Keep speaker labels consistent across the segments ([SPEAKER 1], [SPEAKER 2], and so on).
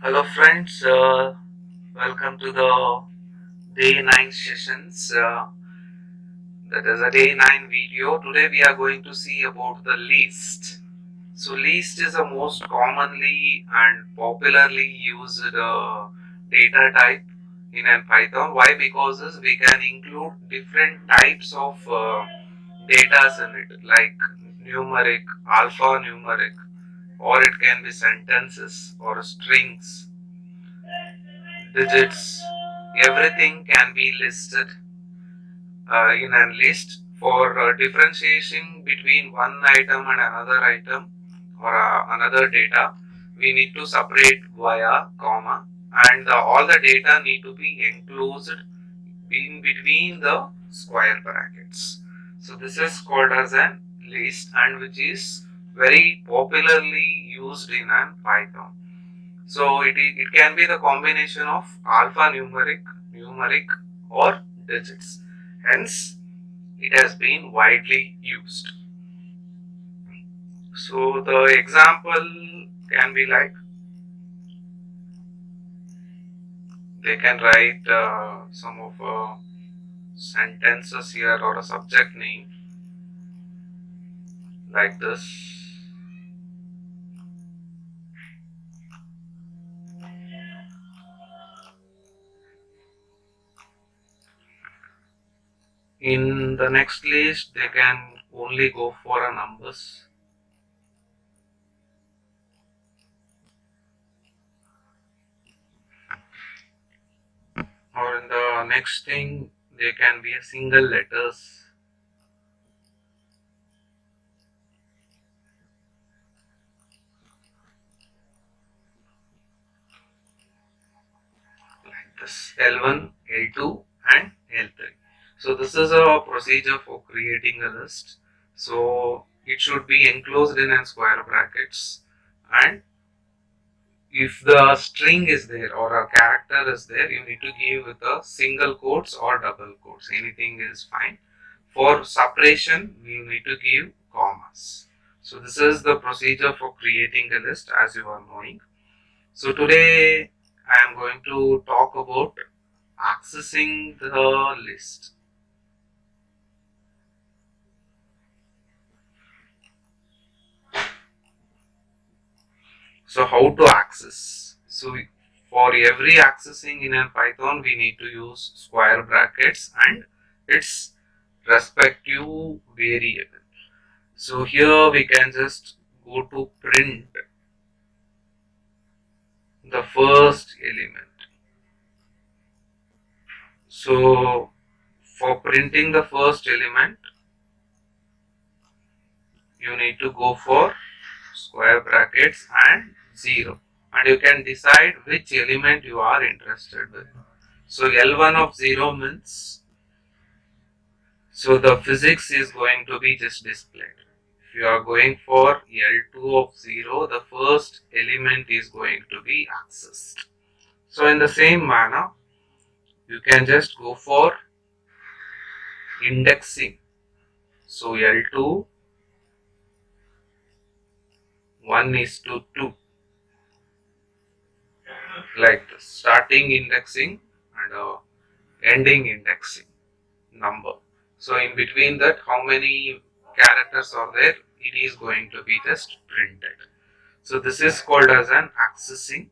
[SPEAKER 1] Hello friends, welcome to the day 9 sessions. That is a day 9 video. Today we are going to see about the list. So list is the most commonly and popularly used data type in an Python. Why? Because we can include different types of data in it, like numeric, alphanumeric, or it can be sentences or strings, digits. Everything can be listed in a list. For differentiation between one item and another item or another data, we need to separate via comma, and all the data need to be enclosed in between the square brackets. So this is called as a list, and which is very popularly used in an Python. So it can be the combination of alphanumeric, numeric, or digits. Hence, it has been widely used. So the example can be like, they can write some of sentences here or a subject name like this. In the next list, they can only go for a numbers. Or in the next thing, they can be a single letters. Like this, L1, L2 and L3. So this is a procedure for creating a list. So it should be enclosed in a square brackets, and if the string is there or a character is there, you need to give with a single quotes or double quotes. Anything is fine. For separation, we need to give commas. So this is the procedure for creating a list, as you are knowing. So today I am going to talk about accessing the list. So how to access? So for every accessing in a Python, we need to use square brackets and its respective variable. So here we can just go to print the first element. So for printing the first element, you need to go for square brackets and 0, and you can decide which element you are interested with. So L1 of 0 means, so the physics is going to be just displayed. If you are going for L2 of 0, the first element is going to be accessed. So in the same manner, you can just go for indexing. So L2 1 is to 2, like this, starting indexing and ending indexing number. So in between that, how many characters are there, it is going to be just printed. So this is called as an accessing.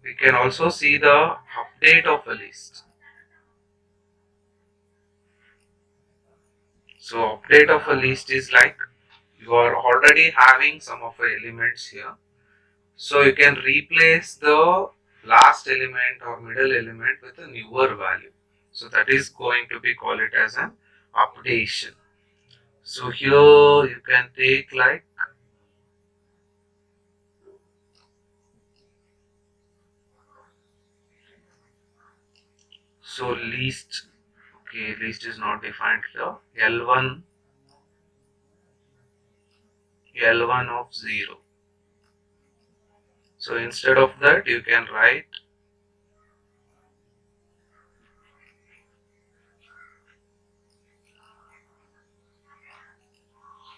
[SPEAKER 1] We can also see the update of a list. So update of a list is like, you are already having some of the elements here. So you can replace the last element or middle element with a newer value. So that is going to be called it as an updation. So here you can take like, so list, okay, list is not defined here. L1 of 0. So instead of that, you can write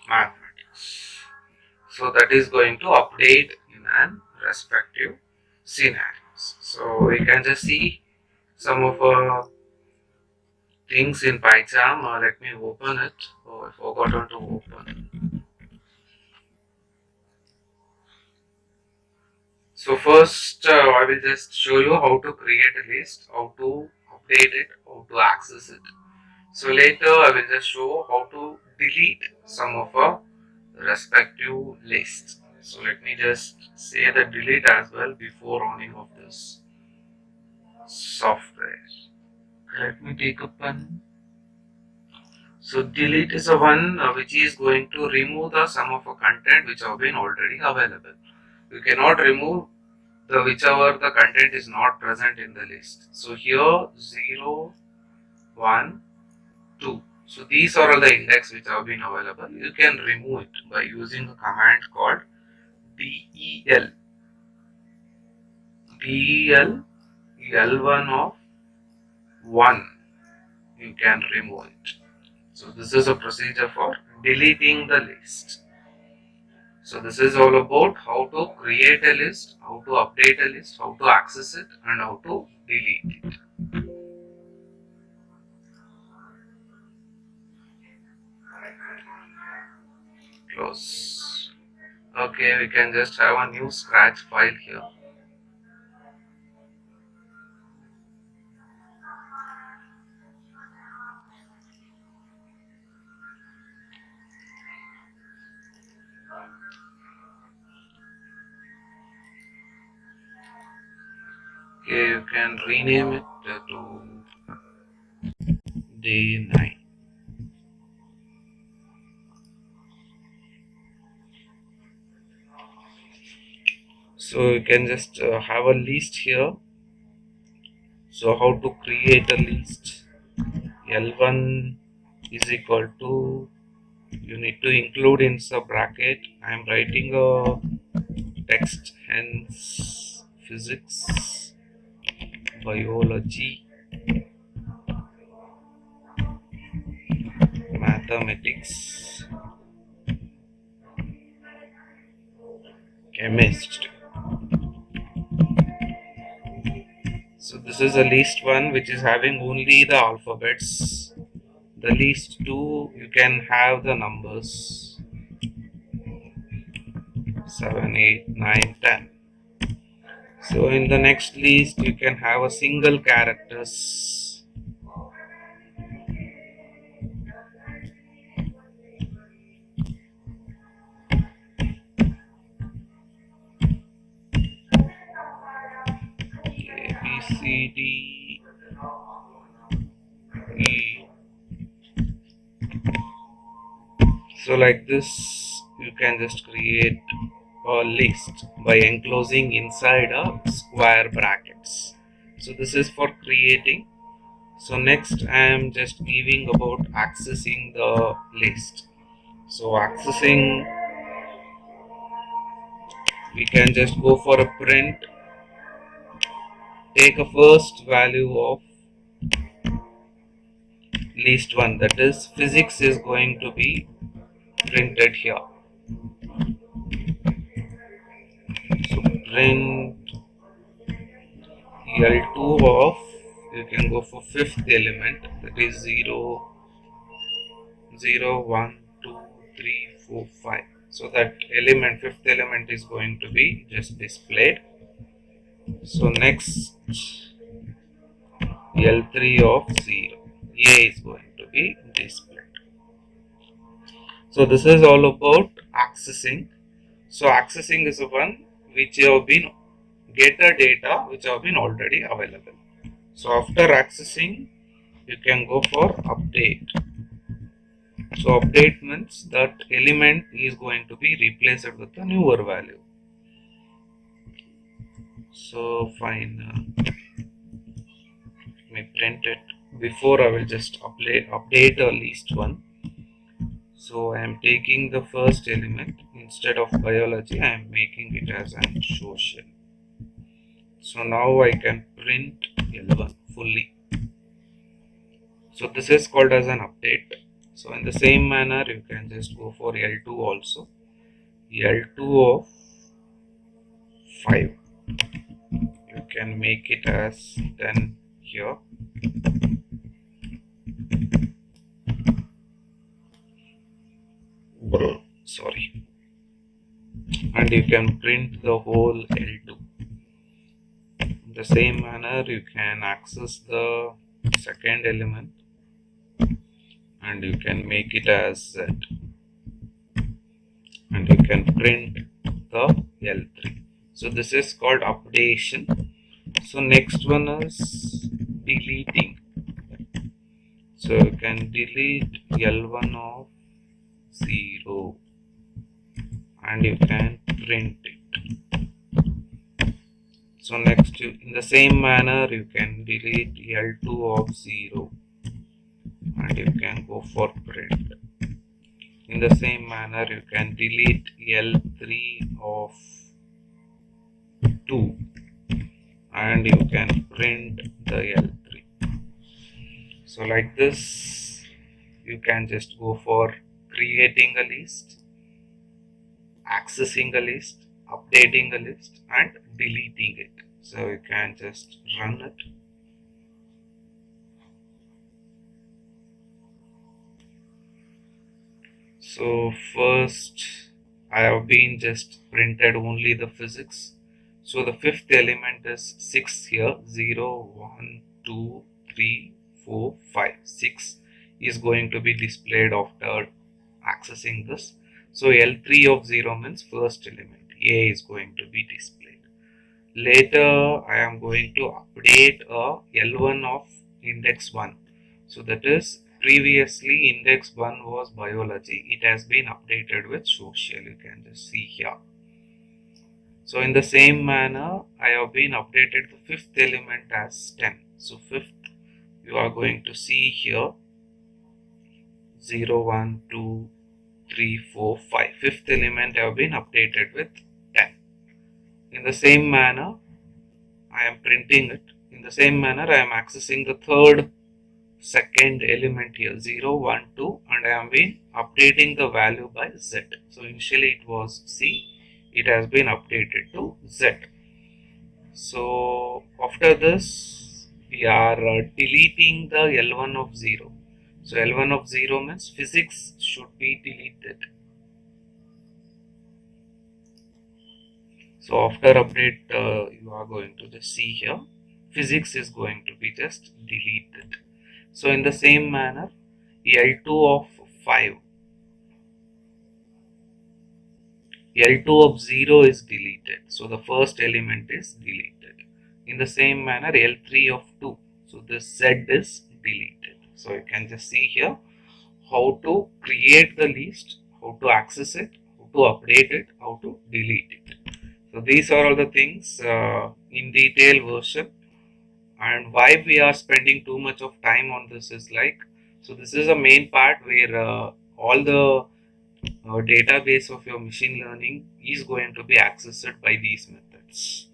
[SPEAKER 1] mathematics. So that is going to update in an respective scenarios. So we can just see some of things in PyCharm. Let me open it. Oh, I forgot to open. So first, I will just show you how to create a list, how to update it, how to access it. So later, I will just show how to delete some of our respective lists. So let me just say the delete as well before running of this software. Let me take a pen. So delete is a one which is going to remove the some of a content which have been already available. You cannot remove the whichever the content is not present in the list. So here 0, 1, 2. So these are all the index which have been available. You can remove it by using a command called del. del L1 of 1. You can remove it. So this is a procedure for deleting the list. So this is all about how to create a list, how to update a list, how to access it, and how to delete it. Close. Okay, we can just have a new scratch file here. Okay, you can rename it to day 9. So you can just have a list here. So how to create a list? L1 is equal to, you need to include in sub bracket. I am writing a text, hence physics, biology, mathematics, chemistry. So this is a list 1 which is having only the alphabets. The list 2 you can have the numbers 7, 8, 9, 10. So in the next list you can have a single characters. A, B, C, D, E. So like this you can just create a list by enclosing inside a square brackets. So this is for creating. So next I am just giving about accessing the list. So accessing, we can just go for a print, take a first value of list 1, that is physics is going to be printed here. So print L2 of, you can go for fifth element, that is 0, 0, 1, 2, 3, 4, 5. So that element, fifth element is going to be just displayed. So next L3 of 0, A is going to be displayed. So this is all about accessing. So accessing is the one which have been get the data which have been already available. So after accessing, you can go for update. So update means that element is going to be replaced with a newer value. So fine, let me print it. Before I will just update a list 1. So I am taking the first element instead of biology. I am making it as an social. So now I can print L1 fully. So this is called as an update. So in the same manner you can just go for L2 also. L2 of 5. You can make it as 10 here. Sorry. And you can print the whole L2. In the same manner, you can access the second element and you can make it as Z, and you can print the L3. So this is called updation. So next one is deleting. So you can delete L1 of 0 and you can print it. So next, in the same manner, you can delete L2 of 0 and you can go for print. In the same manner, you can delete L3 of 2 and you can print the L3. So like this, you can just go for creating a list, accessing a list, updating a list, and deleting it. So you can just run it. So first, I have been just printed only the physics. So the fifth element is 6 here. 0, 1, 2, 3, 4, 5. 6 is going to be displayed after accessing this. So L3 of 0 means first element. A is going to be displayed. Later, I am going to update a L1 of index 1. So that is, previously index 1 was biology. It has been updated with social. You can just see here. So in the same manner, I have been updated the fifth element as 10. So fifth, you are going to see here 0, 1, 2, 3, 4, 5. Fifth element have been updated with 10. In the same manner, I am printing it. In the same manner, I am accessing the third, second element here 0, 1, 2, and I am been updating the value by Z. So initially it was C, it has been updated to Z. So after this, we are deleting the L1 of 0. So L1 of 0 means physics should be deleted. So after update, you are going to just see here, physics is going to be just deleted. So in the same manner, L2 of 5, L2 of 0 is deleted. So the first element is deleted. In the same manner, L3 of 2, so this Z is deleted. So you can just see here how to create the list, how to access it, how to update it, how to delete it. So these are all the things in detail version. And why we are spending too much of time on this is like, so this is a main part where all the database of your machine learning is going to be accessed by these methods.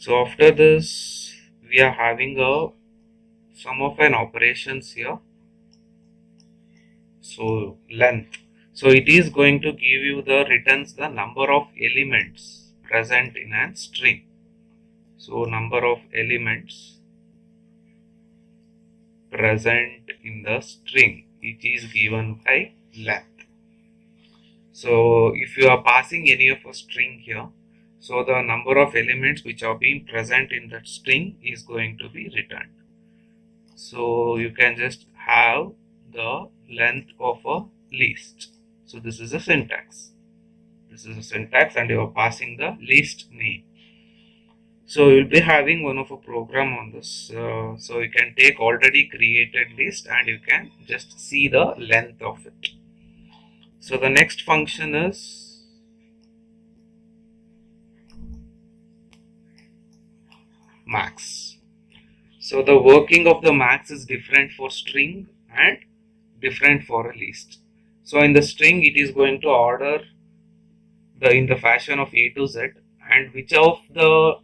[SPEAKER 1] So after this, we are having a sum of an operations here. So length. So it is going to give you the returns the number of elements present in a string. So number of elements present in the string, it is given by length. So if you are passing any of a string here, so the number of elements which are being present in that string is going to be returned. So you can just have the length of a list. So this is a syntax. This is a syntax and you are passing the list name. So you'll be having one of a program on this. So you can take already created list and you can just see the length of it. So the next function is max. So the working of the max is different for string and different for a list. So in the string, it is going to order in the fashion of A to Z, and which of the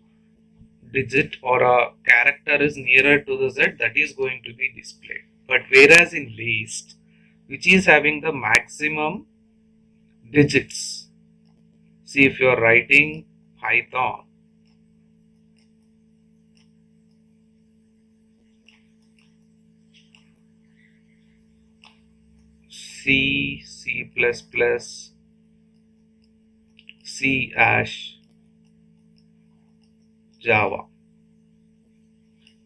[SPEAKER 1] digit or a character is nearer to the Z, that is going to be displayed. But whereas in list, which is having the maximum digits. See, if you are writing Python, C, C++, C hash, Java.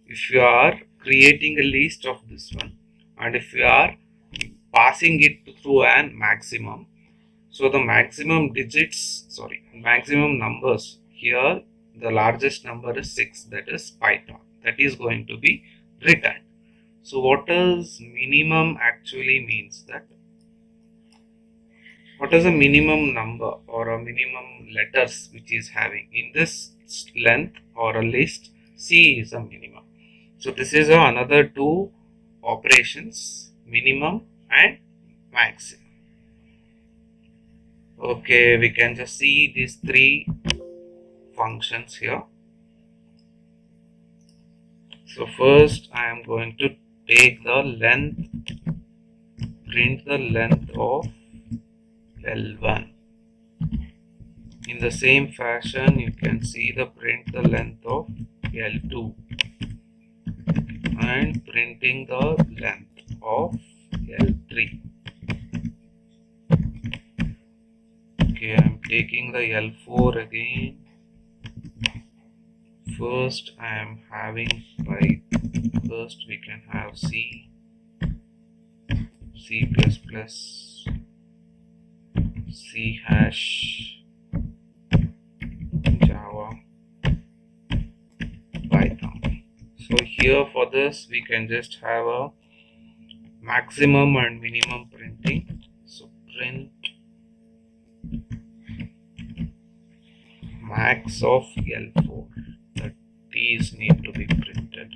[SPEAKER 1] If you are creating a list of this one, and if you are passing it through an maximum, so the maximum maximum numbers here, the largest number is 6, that is Python, that is going to be returned. So what does minimum actually means? That what is a minimum number or a minimum letters which is having in this length or a list? C is a minimum. So this is another two operations, minimum and maximum. Okay, we can just see these three functions here. So first I am going to take the length, print the length of L1. In the same fashion, you can see the print the length of L2 and printing the length of L3. Okay, I am taking the L4 again. First I am having first we can have C, C++, C hash, Java, Python. So here for this we can just have a maximum and minimum printing. So print max of L4, that these need to be printed.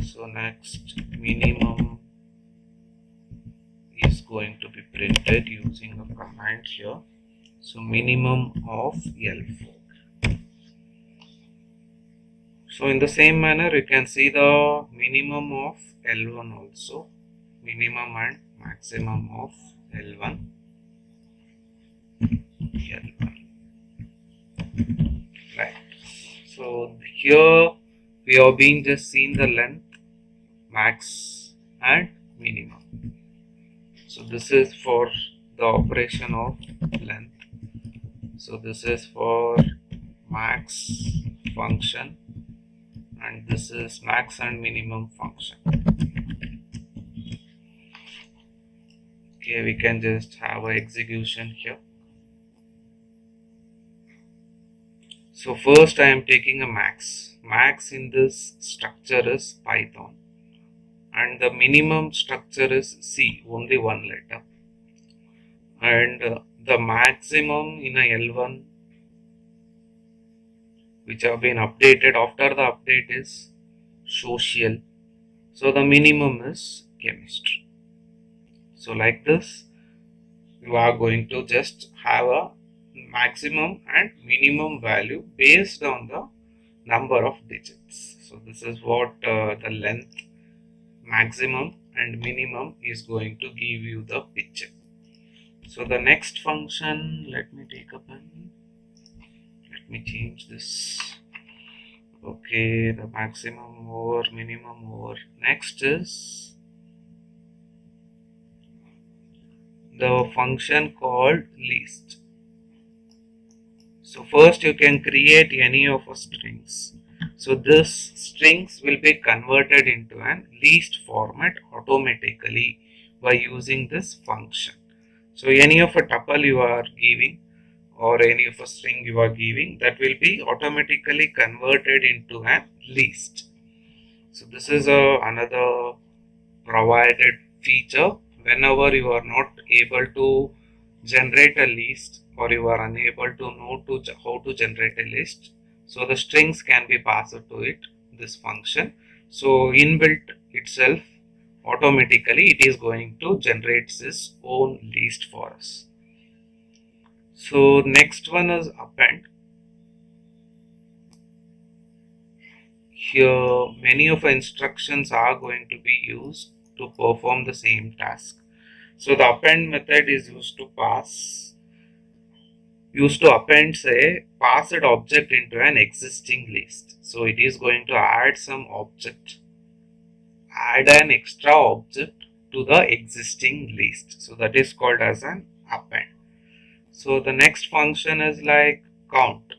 [SPEAKER 1] So next minimum is going to be printed using a command here. So minimum of L4. So in the same manner you can see the minimum of L1 also, minimum and maximum of L1. Right. So here we have been just seen the length, max and minimum. So this is for the operation of length. So this is for max function, and this is max and minimum function. Okay, we can just have an execution here. So first I am taking a max. Max in this structure is Python, and the minimum structure is C, only one letter, and the maximum in a L1 which have been updated after the update is social. So the minimum is chemistry. So like this you are going to just have a maximum and minimum value based on the number of digits. So this is what the length, maximum and minimum is going to give you the picture. So the next function, let me take a pen, let me change this. Okay, the maximum over minimum over. Next is the function called list. So first you can create any of a strings. So this strings will be converted into an list format automatically by using this function. So any of a tuple you are giving or any of a string you are giving, that will be automatically converted into a list. So this is another provided feature. Whenever you are not able to generate a list or you are unable to know how to generate a list, so the strings can be passed to it, this function. So inbuilt itself automatically it is going to generate its own list for us. So next one is append. Here many of the instructions are going to be used to perform the same task. So the append method is used to append say passed object into an existing list. So it is going to add an extra object to the existing list. So that is called as an append. So the next function is like count.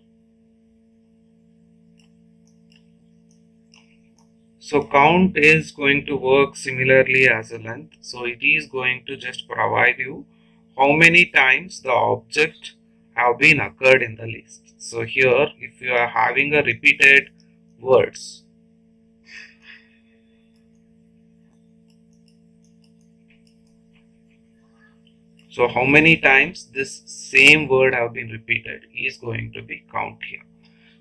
[SPEAKER 1] So count is going to work similarly as a length. So it is going to just provide you how many times the object have been occurred in the list. So here if you are having a repeated words, so how many times this same word have been repeated is going to be count here.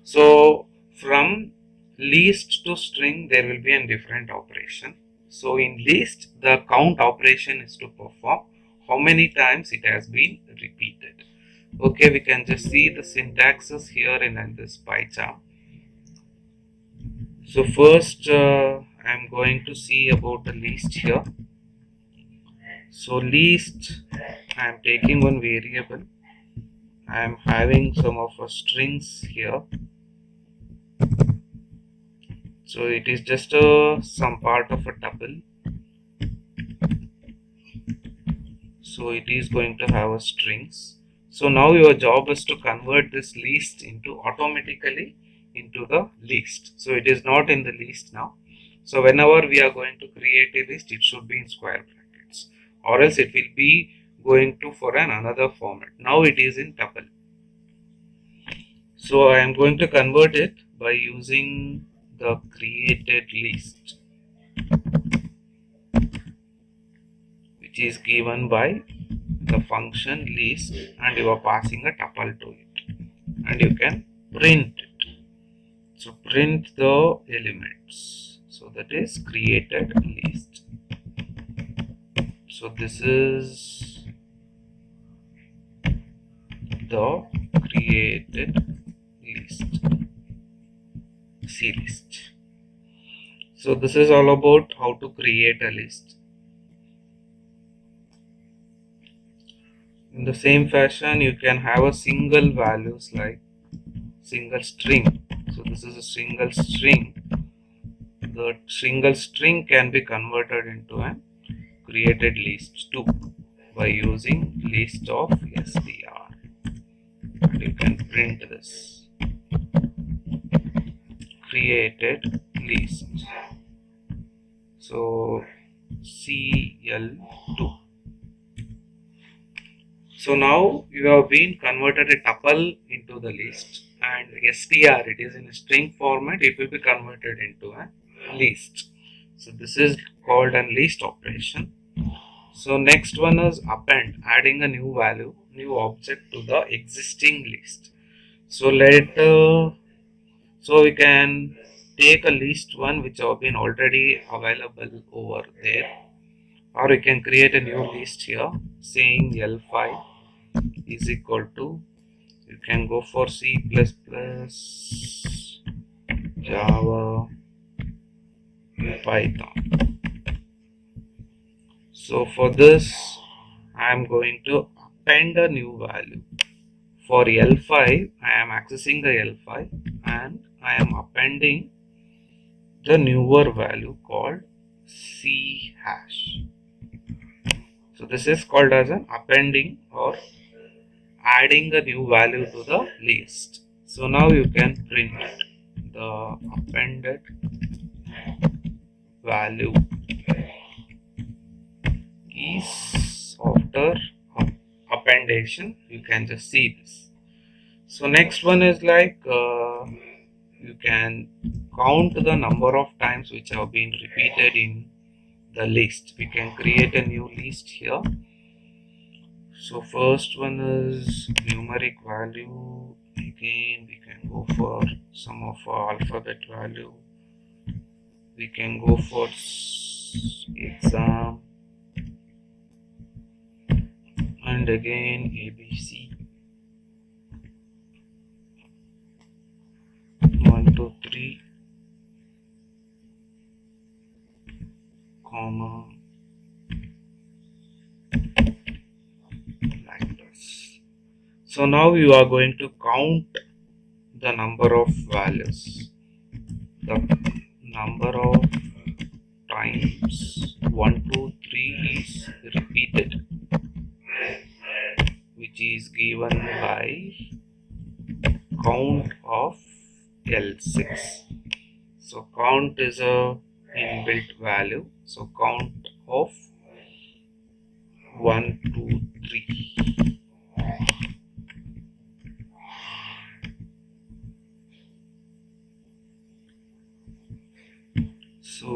[SPEAKER 1] So from list to string there will be a different operation. So in list the count operation is to perform how many times it has been repeated. Okay, we can just see the syntaxes here in this pie chart. So first I'm going to see about the list here. So list, I'm taking one variable. I'm having some of a strings here. So it is just some part of a tuple. So it is going to have a strings. So now your job is to convert this list into automatically into the list. So it is not in the list now. So whenever we are going to create a list, it should be in square brackets, or else it will be going to for another format. Now it is in tuple. So I am going to convert it by using the created list, which is given by the function list, and you are passing a tuple to it, and you can print it. So print the elements. So that is created list. So this is the created list, C list. So this is all about how to create a list. In the same fashion, you can have a single values like single string. So this is a single string. The single string can be converted into a created list too by using list of str, and you can print this created list. So CL2. So now you have been converted a tuple into the list, and str, it is in a string format, it will be converted into a list. So this is called a list operation. So next one is append, adding a new value, new object to the existing list. So so we can take a list one which have been already available over there, or we can create a new list here saying L5 is equal to, you can go for C++, Java, Python. So for this I am going to append a new value. For L5 I am accessing the L5 and I am appending the newer value called C hash. So this is called as an appending or adding a new value to the list. So now you can print the appended value is after appendation. You can just see this. So next one is like you can count the number of times which have been repeated in the list. We can create a new list here. So first one is numeric value. Again we can go for some of our alphabet value. We can go for exam, and again ABC 1 2 3 comma So now you are going to count the number of values. The number of times 1, 2, 3 is repeated, which is given by count of L6. So count is a inbuilt value. So count of 1, 2, 3. So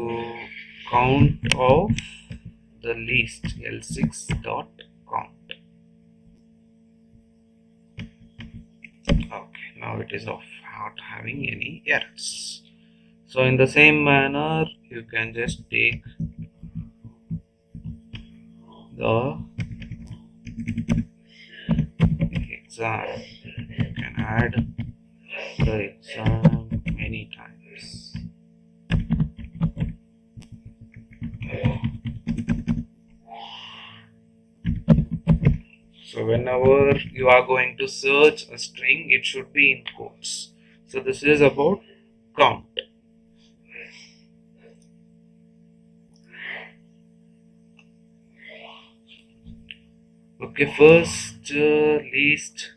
[SPEAKER 1] count of the least L6 dot count. Okay, now it is off, not having any errors. So in the same manner, you can just take the exam. You can add the exam many times. So whenever you are going to search a string, it should be in quotes. So this is about count. Okay, first list,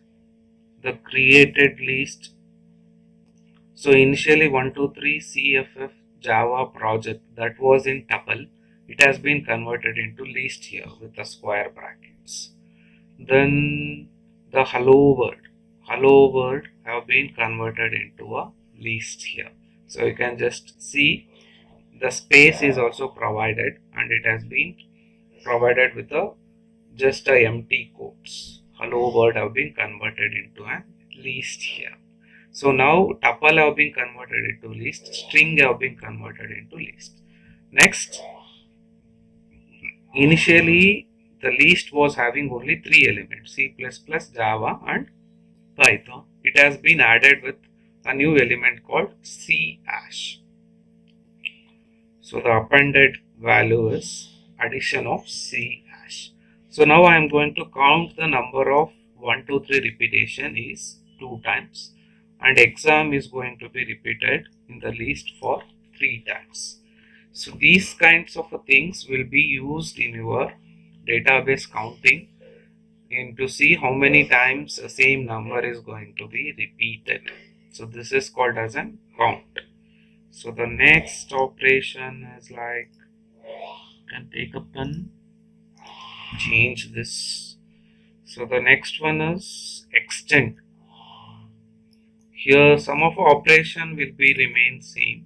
[SPEAKER 1] the created list. So initially 123 CFF Java project that was in tuple, it has been converted into list here with the square brackets. Then the hello world have been converted into a list here. So you can just see the space is also provided, and it has been provided with a just a empty quotes. Hello world have been converted into a list here. So now tuple have been converted into list, string have been converted into list. Next, initially the list was having only 3 elements, C++, Java and Python. It has been added with a new element called C hash. So the appended value is addition of C hash. So now I am going to count the number of 1, 2, 3 repetition is 2 times, and exam is going to be repeated in the list for 3 times. So these kinds of things will be used in your database counting and to see how many times the same number is going to be repeated. So this is called as an count. So the next operation is like, you can take a pen, change this. So the next one is extend. Here some of our operation will be remain same.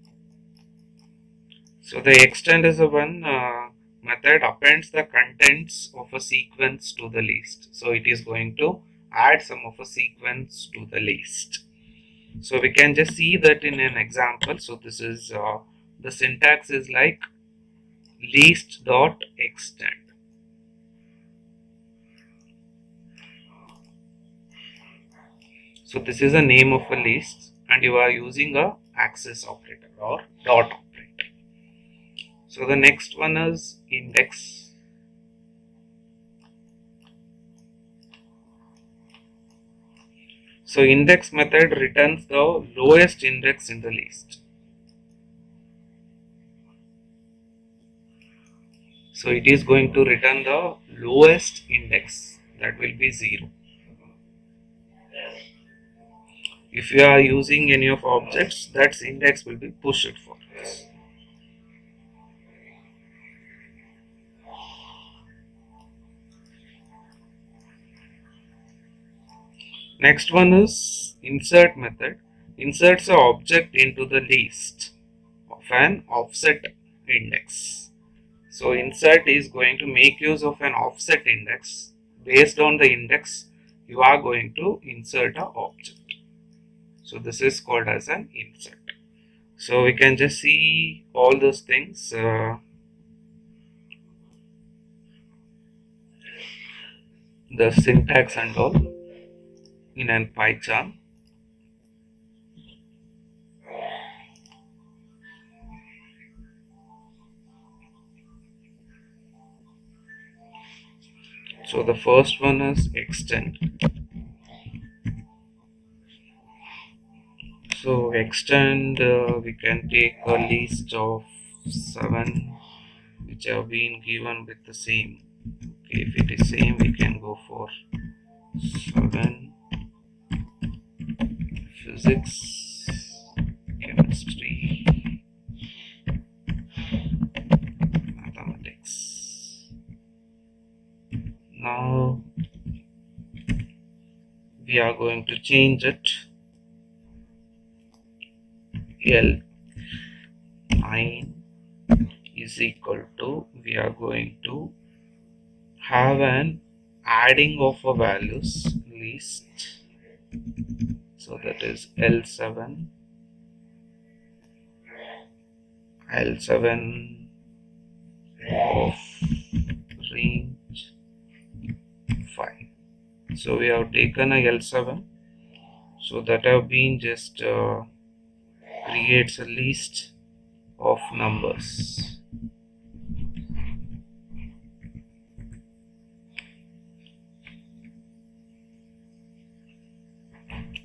[SPEAKER 1] So the extend is the one method appends the contents of a sequence to the list. So it is going to add some of a sequence to the list. So we can just see that in an example. So this is the syntax is like list dot extend. So this is the name of a list, and you are using a access operator or dot operator. So the next one is index. So index method returns the lowest index in the list. So it is going to return the lowest index, that will be 0. If you are using any of objects, that index will be pushed for us. Next one is insert method. Inserts an object into the list of an offset index. So insert is going to make use of an offset index. Based on the index, you are going to insert an object. So this is called as an insert. So we can just see all those things. The syntax and all in an PyCharm. So the first one is extend. So extend, we can take a list of 7 which have been given with the same. Okay, if it is same, we can go for 7 physics, chemistry, mathematics. Now we are going to change it. L9 is equal to, we are going to have an adding of a values list. So that is L7 of range 5. So we have taken a L7, so that have been just creates a list of numbers.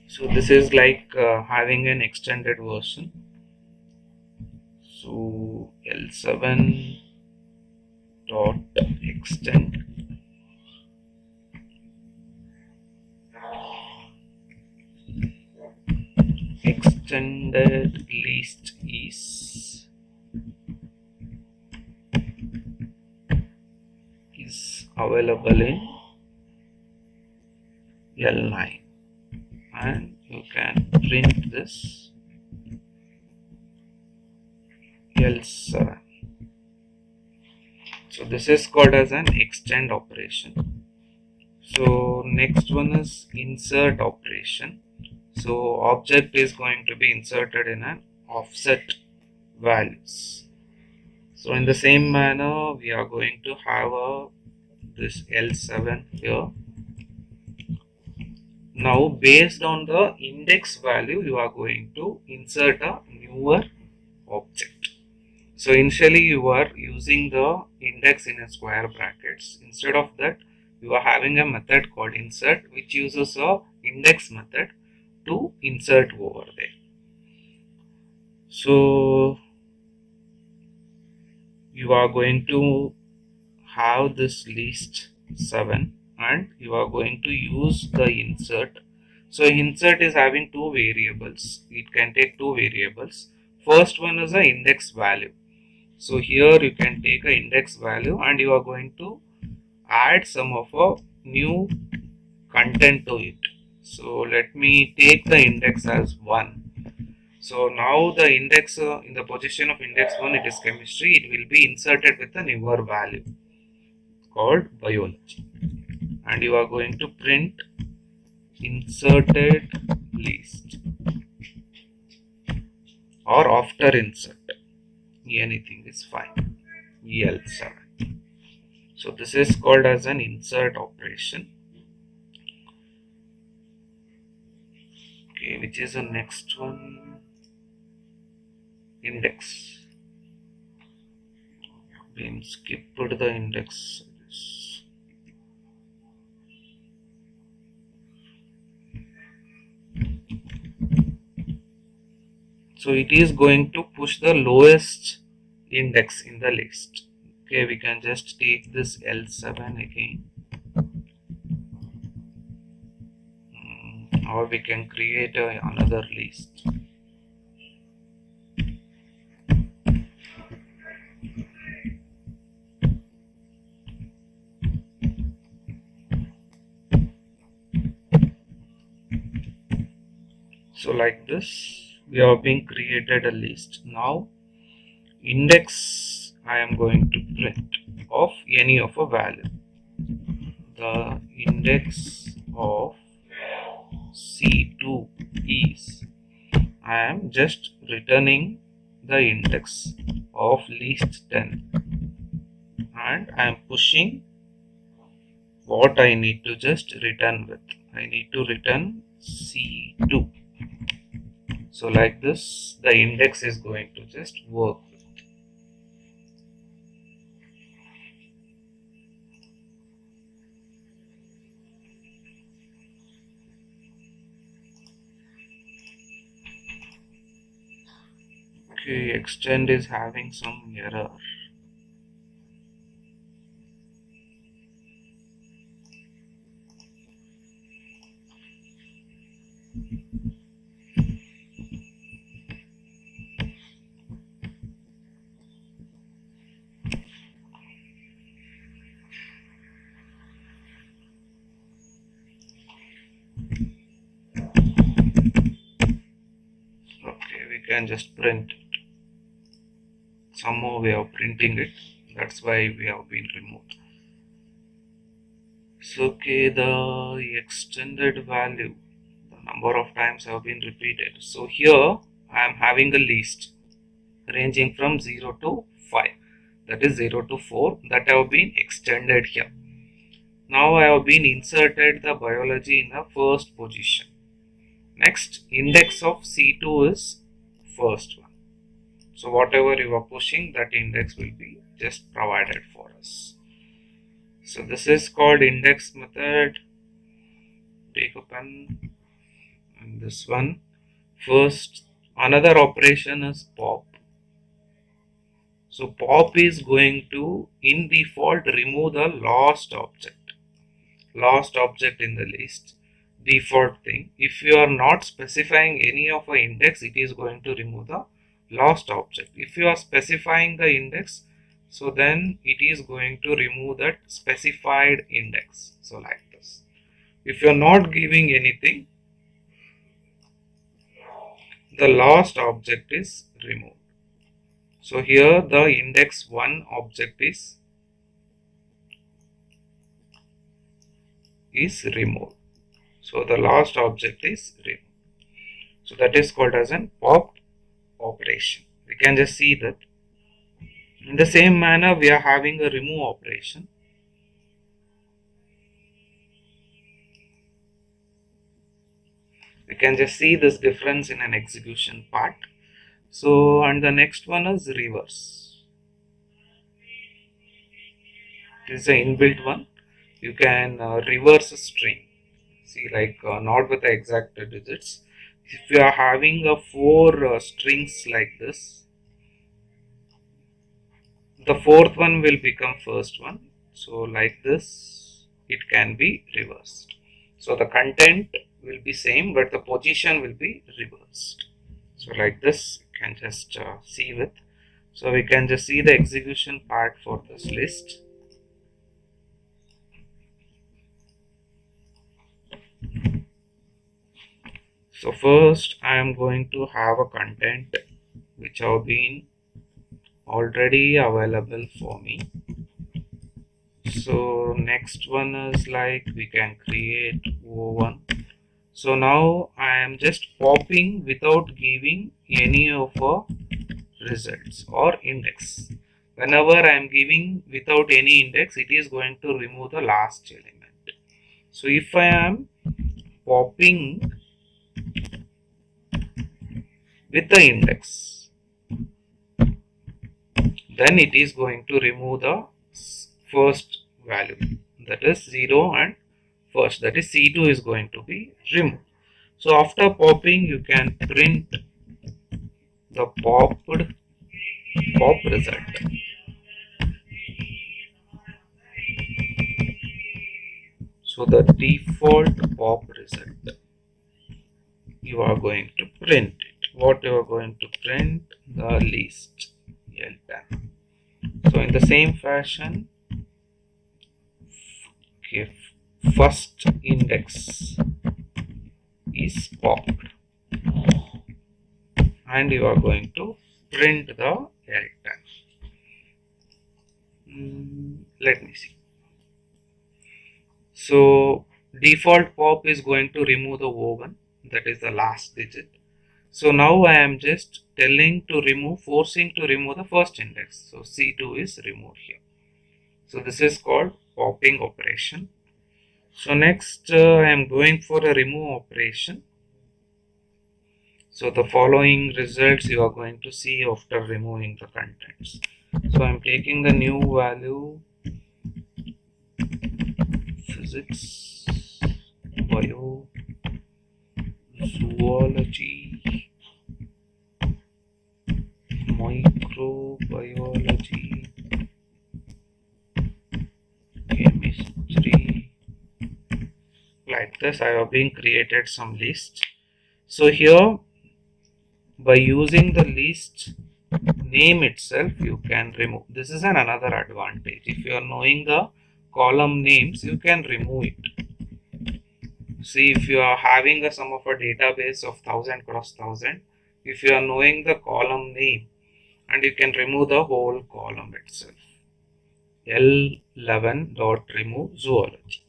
[SPEAKER 1] So this is like having an extended version. So L7 dot extend extended list is available in L9, and you can print this L7. So this is called as an extend operation. So next one is insert operation. So object is going to be inserted in an offset values. So in the same manner, we are going to have this L7 here. Now based on the index value, you are going to insert a newer object. So initially you are using the index in a square brackets. Instead of that, you are having a method called insert, which uses a index method to insert over there. So you are going to have this list 7, and you are going to use the insert. So insert is having two variables. It can take two variables. First one is the index value. So here you can take an index value, and you are going to add some of a new content to it. So let me take the index as 1. So now the index in the position of index 1, it is chemistry. It will be inserted with a newer value called biology, and you are going to print inserted list or after insert, anything is fine, EL7. So this is called as an insert operation. Okay, which is the next one? Index. Been skipped the index. So it is going to push the lowest index in the list. Okay, we can just take this L7 again. Or we can create another list. So like this, we have been created a list. Now index I am going to print of any of a value. The index of C2 is, I am just returning the index of list 10, and I am pushing what I need to just return with. I need to return C2. So like this, the index is going to just work. Okay, extend is having some error. Okay, we can just print it. Somehow we are printing it. That's why we have been removed. So okay, the extended value, the number of times have been repeated. So here I am having a list ranging from 0 to 5, that is 0 to 4, that have been extended here. Now I have been inserted the biology in the first position. Next, index of C2 is first one. So whatever you are pushing, that index will be just provided for us. So this is called index method. Take a pen and this one. First, another operation is pop. So pop is going to, in default, remove the last object in the list, default thing. If you are not specifying any of a index, it is going to remove the last object. If you are specifying the index, so then it is going to remove that specified index. So like this. If you are not giving anything, the last object is removed. So here the index 1 object is removed. So the last object is removed. So that is called as an pop operation. We can just see that. In the same manner, we are having a remove operation. We can just see this difference in an execution part. So, and the next one is reverse. This is an inbuilt one. You can reverse a string. See, like not with the exact digits. If you are having a 4 strings like this, the fourth one will become first one. So like this, it can be reversed. So the content will be same, but the position will be reversed. So like this, you can just see with. So we can just see the execution part for this list. So first I am going to have a content which have been already available for me. So next one is like we can create O1. So now I am just popping without giving any of a results or index. Whenever I am giving without any index, it is going to remove the last element. So if I am popping with the index, then it is going to remove the first value, that is 0 and first, that is C2 is going to be removed. So after popping, you can print the pop result. So the default pop result, you are going to print it. What you are going to print? The list L10. So in the same fashion, okay, first index is popped, and you are going to print the L10. Let me see. So default pop is going to remove the O1, that is the last digit. So now I am just telling to remove, forcing to remove the first index. So C2 is removed here. So this is called popping operation. So next I am going for a remove operation. So the following results you are going to see after removing the contents. So I am taking the new value, physics, bio, zoology, this I have been created some list. So here, by using the list name itself, you can remove. This is another advantage. If you are knowing the column names, you can remove it. See, if you are having a sum of a database of 1000 cross 1000, if you are knowing the column name, and you can remove the whole column itself. L11 dot remove zoology.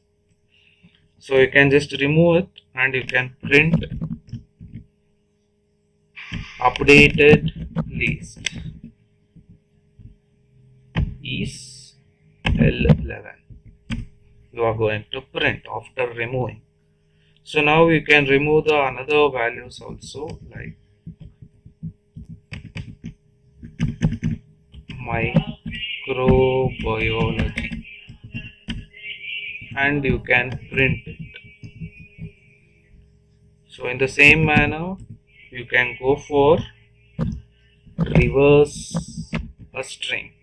[SPEAKER 1] So you can just remove it and you can print updated list is L11. You are going to print after removing. So now you can remove the another values also, like microbiology, and you can print it. So in the same manner, you can go for reverse a string.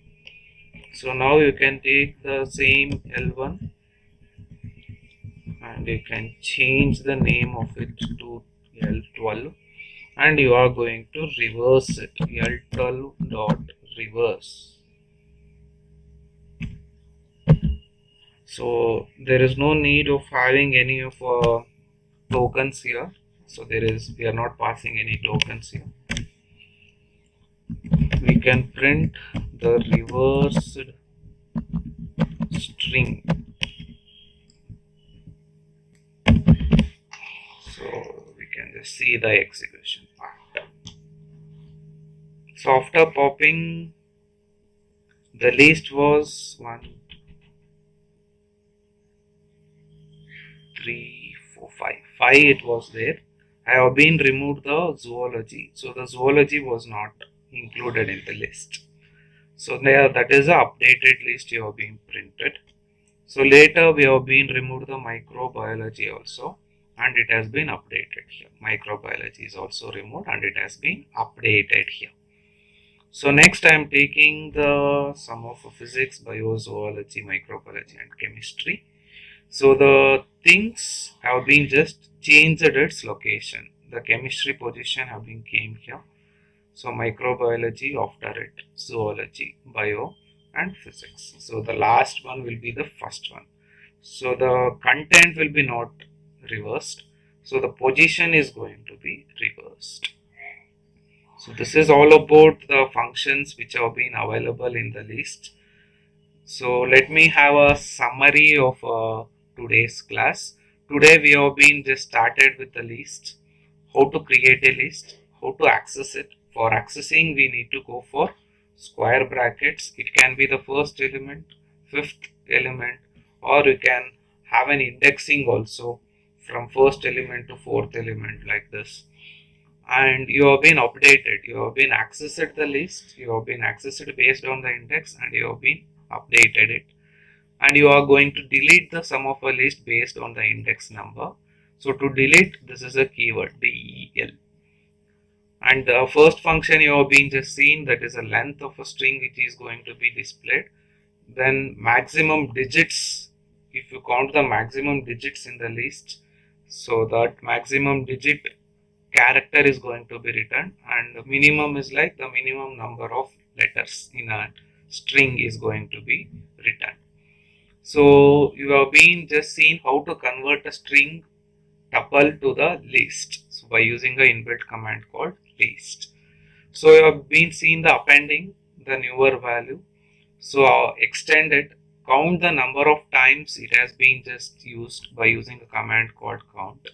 [SPEAKER 1] So now you can take the same L1 and you can change the name of it to L12, and you are going to reverse it, L12 dot reverse. So there is no need of having any of tokens here. So we are not passing any tokens here. We can print the reversed string. So we can just see the execution after. So after popping, the list was 1, 3, 4, 5. 5 it was there. I have been removed the zoology. So the zoology was not included in the list. So there, that is the updated list you have been printed. So later we have been removed the microbiology also, and it has been updated here. Microbiology is also removed and it has been updated here. So next I am taking the sum of physics, biozoology, microbiology and chemistry. So the things have been just changed its location. The chemistry position have been came here. So microbiology after it, zoology, bio and physics. So the last one will be the first one. So the content will be not reversed. So the position is going to be reversed. So this is all about the functions which have been available in the list. So let me have a summary of today's class. Today we have been just started with the list, how to create a list, how to access it. For accessing we need to go for square brackets. It can be the first element, fifth element, or you can have an indexing also from first element to fourth element like this. And you have been updated, you have been accessed the list, you have been accessed based on the index, and you have been updated it, and you are going to delete the sum of a list based on the index number. So to delete, this is a keyword del, and the first function you have been just seen, that is a length of a string which is going to be displayed. Then maximum digits, if you count the maximum digits in the list, so that maximum digit character is going to be written, and the minimum is like the minimum number of letters in a string is going to be written. So you have been just seen how to convert a string tuple to the list, so by using the inbuilt command called list. So you have been seen the appending the newer value. So extend it, count the number of times it has been just used by using a command called count.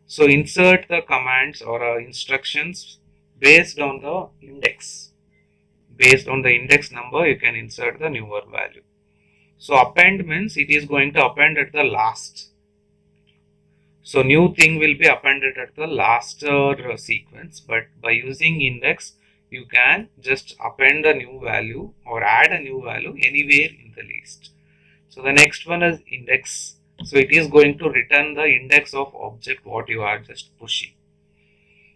[SPEAKER 1] So insert the commands or instructions based on the index. Based on the index number, you can insert the newer value. So append means it is going to append at the last. So new thing will be appended at the last sequence, but by using index, you can just append a new value or add a new value anywhere in the list. So the next one is index. So it is going to return the index of object what you are just pushing.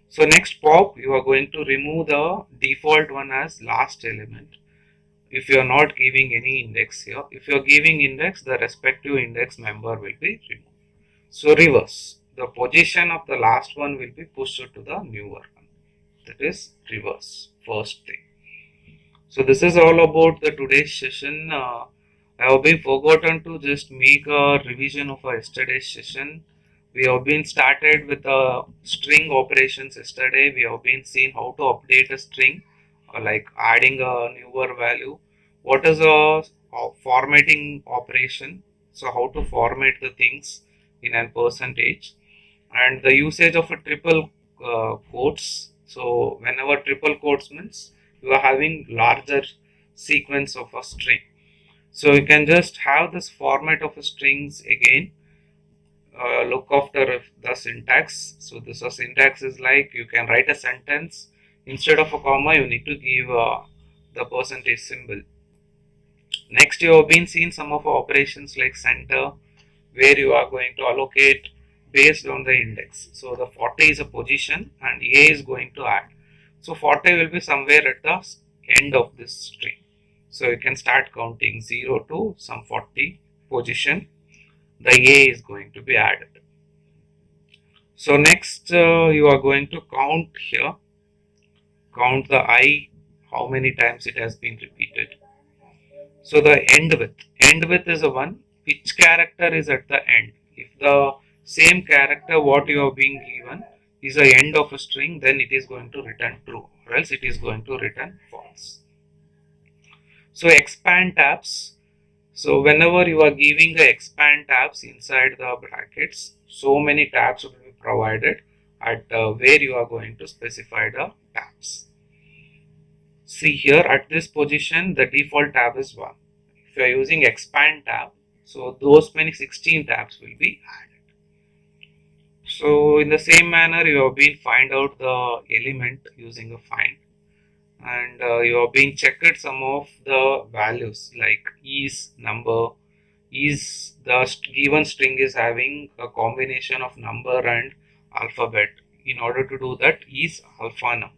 [SPEAKER 1] So next pop, you are going to remove the default one as last element. If you are not giving any index here, if you are giving index, the respective index member will be removed. So reverse. The position of the last one will be pushed to the newer one. That is reverse. First thing. So this is all about the today's session. I have been forgotten to just make a revision of our yesterday's session. We have been started with string operations yesterday. We have been seeing how to update a string, like adding a newer value. What is a formatting operation? So how to format the things in a percentage, and the usage of a triple quotes. So whenever triple quotes means you are having larger sequence of a string. So you can just have this format of a strings again. Look after the syntax. So this syntax is like you can write a sentence, instead of a comma you need to give the percentage symbol. Next, you have been seeing some of our operations like center, where you are going to allocate based on the index. So the 40 is a position and A is going to add. So 40 will be somewhere at the end of this string. So you can start counting 0 to some 40 position. The A is going to be added. So next you are going to count here. Count the I, how many times it has been repeated. So the end with is a one. Which character is at the end? If the same character what you have been given is the end of a string, then it is going to return true, or else it is going to return false. So expand tabs. So whenever you are giving the expand tabs inside the brackets, so many tabs will be provided at where you are going to specify the tabs. See here at this position, the default tab is 1. If you are using expand tab, so those many 16 tabs will be added. So in the same manner, you have been find out the element using a find, and you have been checked some of the values like is number, is the given string is having a combination of number and alphabet. In order to do that, is alpha num.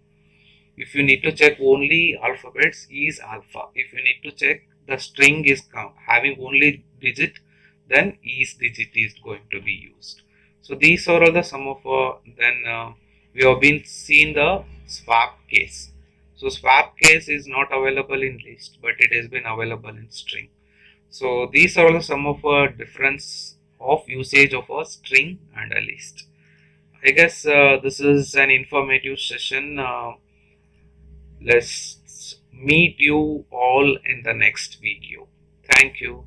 [SPEAKER 1] If you need to check only alphabets, is alpha. If you need to check the string is having only digit, then is digit is going to be used. So these are all the some of then we have been seeing the swap case. So swap case is not available in list, but it has been available in string. So these are all some of difference of usage of a string and a list. I guess this is an informative session. Let's meet you all in the next video. Thank you.